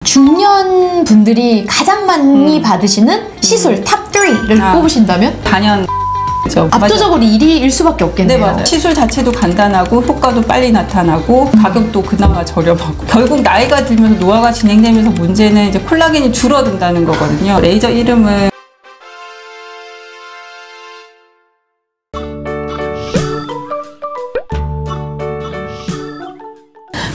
중년 분들이 가장 많이 받으시는 시술 탑 3를 꼽으신다면? 단연 압도적으로 1위일 수밖에 없겠네요. 네, 맞아요. 시술 자체도 간단하고 효과도 빨리 나타나고 가격도 그나마 저렴하고 결국 나이가 들면서 노화가 진행되면서 문제는 이제 콜라겐이 줄어든다는 거거든요. 레이저 이름은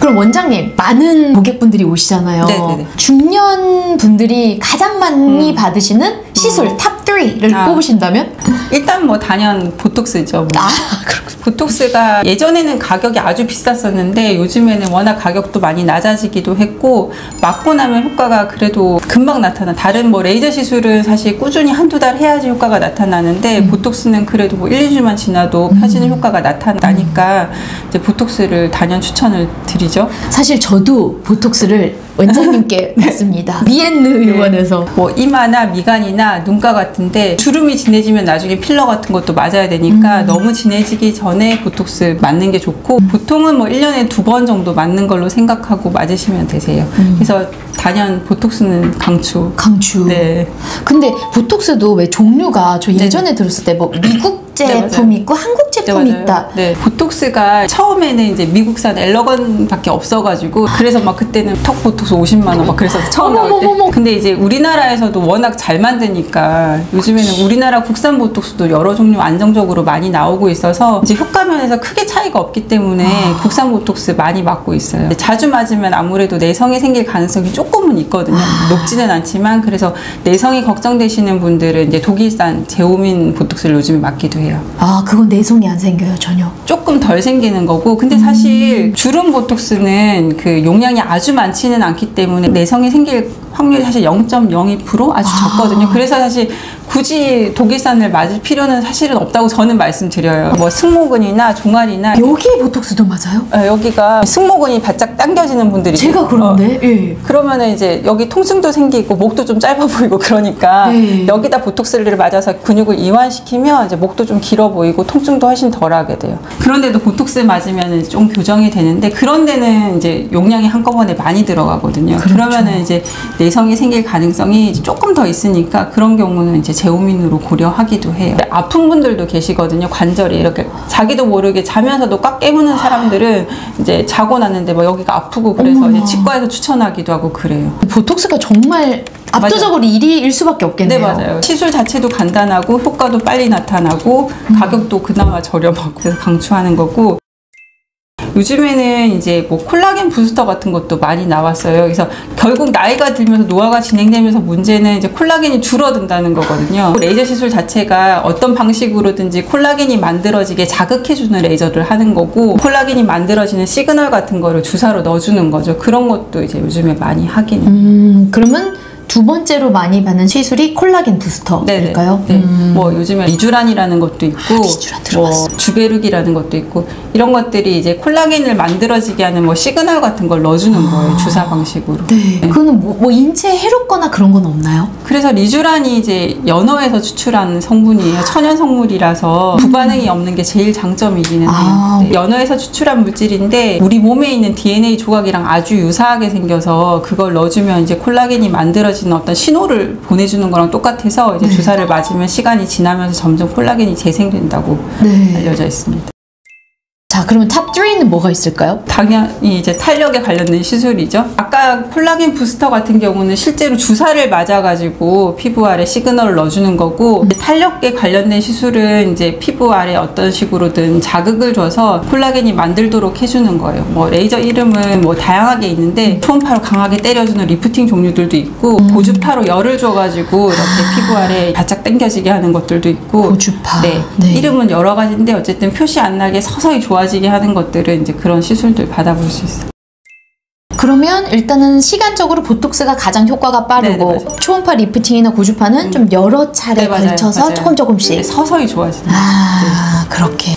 그럼 원장님, 많은 고객분들이 오시잖아요. 네네네. 중년 분들이 가장 많이 받으시는 시술 탑 3를 꼽으신다면? 일단 뭐 단연 보톡스죠. 그렇군요. 보톡스가 예전에는 가격이 아주 비쌌었는데 요즘에는 워낙 가격도 많이 낮아지기도 했고 맞고 나면 효과가 그래도 금방 나타나. 다른 뭐 레이저 시술은 사실 꾸준히 한두 달 해야지 효과가 나타나는데 보톡스는 그래도 뭐 1, 2주만 지나도 펴지는 효과가 나타나니까 이제 보톡스를 단연 추천을 드리죠. 사실 저도 보톡스를 원장님께 받습니다. 미엔느 의원에서. 뭐 이마나 미간이나 눈가 같은데 주름이 진해지면 나중에 필러 같은 것도 맞아야 되니까 너무 진해지기 전에 보톡스 맞는 게 좋고 보통은 뭐 1년에 2번 정도 맞는 걸로 생각하고 맞으시면 되세요. 그래서 단연 보톡스는 강추. 네. 근데 보톡스도 왜 종류가 저 예전에 들었을 때 뭐 미국 제품이 있고 한국 제품이 있다. 네, 보톡스가 처음에는 이제 미국산 엘러건밖에 없어가지고 그래서 막 그때는 턱 보톡스 50만 원 막 그래서 처음 나올 때. 근데 이제 우리나라에서도 워낙 잘 만드니까 요즘에는 우리나라 국산 보톡스도 여러 종류 안정적으로 많이 나오고 있어서 이제 효과면에서 크게 차이가 없기 때문에 국산 보톡스 많이 맞고 있어요. 자주 맞으면 아무래도 내성이 생길 가능성이 조금은 있거든요. 높지는 않지만 그래서 내성이 걱정되시는 분들은 이제 독일산 제오민 보톡스를 요즘에 맞기도 해요. 그건 내성이 안 생겨요, 전혀? 조금 덜 생기는 거고 근데 사실 주름 보톡스는 그 용량이 아주 많지는 않기 때문에 내성이 생길 확률이 사실 0.02% 아주 적거든요. 그래서 사실 굳이 독일산을 맞을 필요는 사실은 없다고 저는 말씀드려요. 뭐 승모근이나 종아리나 여기에 보톡스도 맞아요? 여기가 승모근이 바짝 당겨지는 분들이 제가 그런데 예. 그러면은 이제 여기 통증도 생기고 목도 좀 짧아 보이고 그러니까 여기다 보톡스를 맞아서 근육을 이완시키면 이제 목도 좀 길어 보이고 통증도 훨씬 덜하게 돼요. 그런데도 보톡스 맞으면 좀 교정이 되는데 그런 데는 이제 용량이 한꺼번에 많이 들어가거든요. 그렇죠. 그러면은 이제 내성이 생길 가능성이 조금 더 있으니까 그런 경우는 이제 제오민으로 고려하기도 해요. 아픈 분들도 계시거든요. 관절이 이렇게 자기도 모르게 자면서도 꽉 깨무는 사람들은 이제 자고 났는데 뭐 여기가 아프고 그래서 이제 치과에서 추천하기도 하고 그래요. 보톡스가 정말 압도적으로 1위일 수밖에 없겠네요. 네, 맞아요. 시술 자체도 간단하고 효과도 빨리 나타나고 가격도 그나마 저렴하고 그래서 강추하는 거고 요즘에는 이제 뭐 콜라겐 부스터 같은 것도 많이 나왔어요. 그래서 결국 나이가 들면서 노화가 진행되면서 문제는 이제 콜라겐이 줄어든다는 거거든요. 레이저 시술 자체가 어떤 방식으로든지 콜라겐이 만들어지게 자극해주는 레이저를 하는 거고 콜라겐이 만들어지는 시그널 같은 거를 주사로 넣어주는 거죠. 그런 것도 이제 요즘에 많이 하긴 해요. 그러면 두 번째로 많이 받는 시술이 콜라겐 부스터일까요? 네. 뭐 요즘에 리쥬란이라는 것도 있고 뭐 주베룩이라는 것도 있고 이런 것들이 이제 콜라겐을 만들어지게 하는 뭐 시그널 같은 걸 넣어주는 거예요. 주사 방식으로. 네. 그거는 뭐 인체에 해롭거나 그런 건 없나요? 그래서 리쥬란이 이제 연어에서 추출한 성분이에요. 천연 성물이라서 부반응이 없는 게 제일 장점이기는 해요. 네. 연어에서 추출한 물질인데 우리 몸에 있는 DNA 조각이랑 아주 유사하게 생겨서 그걸 넣어주면 이제 콜라겐이 만들어지는 어떤 신호를 보내주는 거랑 똑같아서 이제 주사를 맞으면 시간이 지나면서 점점 콜라겐이 재생된다고 알려져 있습니다. 자, 그러면 탑 3는 뭐가 있을까요? 당연히 이제 탄력에 관련된 시술이죠. 아까 콜라겐 부스터 같은 경우는 실제로 주사를 맞아가지고 피부 아래 시그널을 넣어주는 거고 탄력에 관련된 시술은 이제 피부 아래 어떤 식으로든 자극을 줘서 콜라겐이 만들도록 해주는 거예요. 뭐 레이저 이름은 뭐 다양하게 있는데 초음파로 강하게 때려주는 리프팅 종류들도 있고 고주파로 열을 줘가지고 이렇게 피부 아래 바짝 당겨지게 하는 것들도 있고 고주파. 네. 이름은 여러 가지인데 어쨌든 표시 안 나게 서서히 좋아지게 하는 것들은 이제 그런 시술들 받아볼 수 있어요. 그러면 일단은 시간적으로 보톡스가 가장 효과가 빠르고 초음파 리프팅이나 고주파는 좀 여러 차례 걸쳐서 조금씩 서서히 좋아지는 그렇게